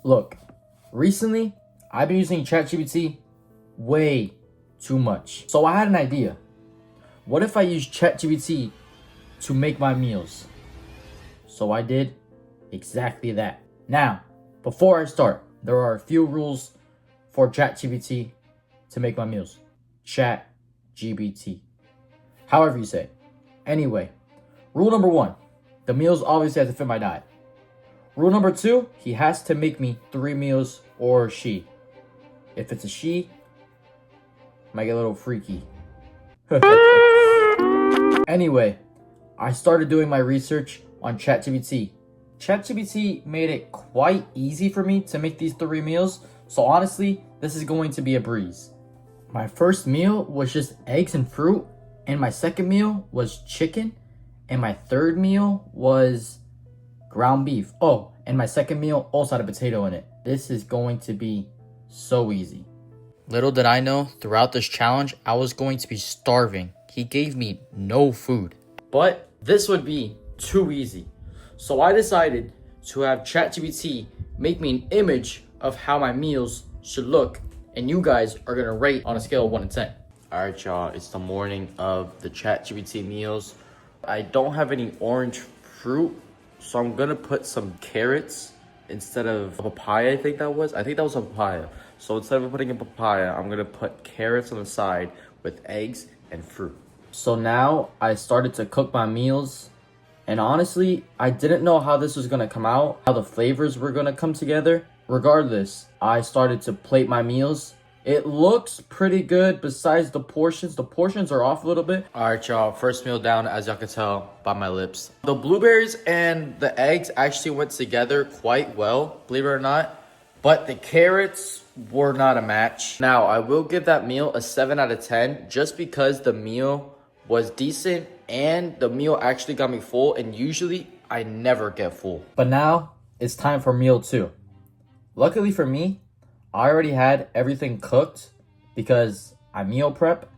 Look, recently, I've been using ChatGPT way too much. So I had an idea. What if I use ChatGPT to make my meals? So I did exactly that. Now, before I start, there are a few rules for ChatGPT to make my meals. ChatGPT. However you say it. Anyway, rule number 1, the meals obviously have to fit my diet. Rule number 2, he has to make me 3 meals, or she. If it's a she, might get a little freaky. Anyway, I started doing my research on ChatGPT. ChatGPT made it quite easy for me to make these 3 meals, so honestly, this is going to be a breeze. My first meal was just eggs and fruit, and my second meal was chicken, and my third meal was ground beef. Oh, and my second meal also had a potato in it. This is going to be so easy. Little did I know, throughout this challenge, I was going to be starving. He gave me no food. But this would be too easy. So I decided to have ChatGPT make me an image of how my meals should look, and you guys are gonna rate on a scale of 1 to 10. All right, y'all, it's the morning of the ChatGPT meals. I don't have any orange fruit, so I'm gonna put some carrots instead of papaya. I think that was a papaya. So instead of putting a papaya, I'm gonna put carrots on the side with eggs and fruit. So now I started to cook my meals, and honestly, I didn't know how this was gonna come out, how the flavors were gonna come together. Regardless, I started to plate my meals. It looks pretty good besides the portions. The portions are off a little bit. All right, y'all, first meal down, as y'all can tell by my lips. The blueberries and the eggs actually went together quite well, believe it or not. But the carrots were not a match. Now, I will give that meal a 7 out of 10 just because the meal was decent and the meal actually got me full, and usually I never get full. But now it's time for meal 2. Luckily for me, I already had everything cooked because I meal prep,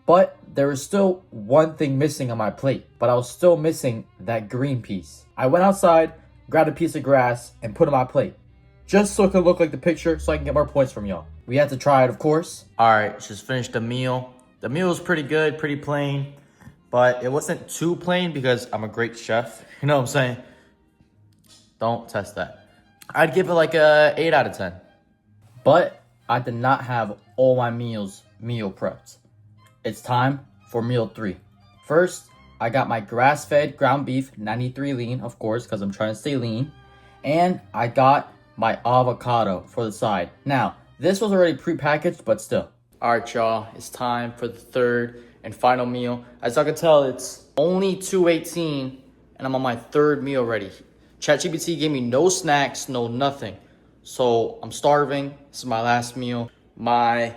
but there was still one thing missing on my plate, but I was still missing that green piece. I went outside, grabbed a piece of grass, and put it on my plate, just so it could look like the picture so I can get more points from y'all. We had to try it, of course. All right, just finished the meal. The meal was pretty good, pretty plain, but it wasn't too plain because I'm a great chef. You know what I'm saying? Don't test that. I'd give it like a 8 out of 10. But I did not have all my meals meal prepped. It's time for meal 3. First, I got my grass-fed ground beef, 93 lean, of course, because I'm trying to stay lean. And I got my avocado for the side. Now, this was already pre-packaged, but still. All right, y'all, it's time for the third and final meal. As I can tell, it's only 2:18, and I'm on my third meal already. ChatGPT gave me no snacks, no nothing. So I'm starving. This is my last meal. My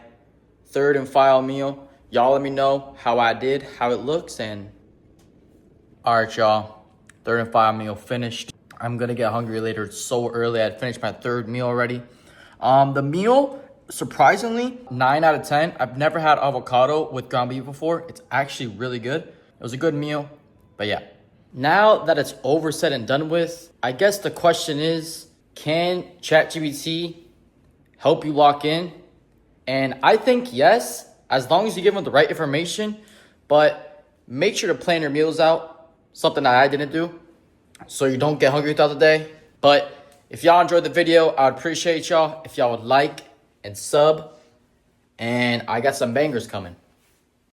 third and final meal. Y'all let me know how I did, how it looks, and all right, y'all. Third and final meal finished. I'm gonna get hungry later. It's so early. I finished my third meal already. The meal, surprisingly, 9 out of 10. I've never had avocado with ground beef before. It's actually really good. It was a good meal, but yeah. Now that it's over, said and done with, I guess the question is, can ChatGPT help you lock in? And I think yes, as long as you give them the right information, but make sure to plan your meals out, something that I didn't do, so you don't get hungry throughout the day. But if y'all enjoyed the video, I would appreciate y'all if y'all would like and sub, and I got some bangers coming.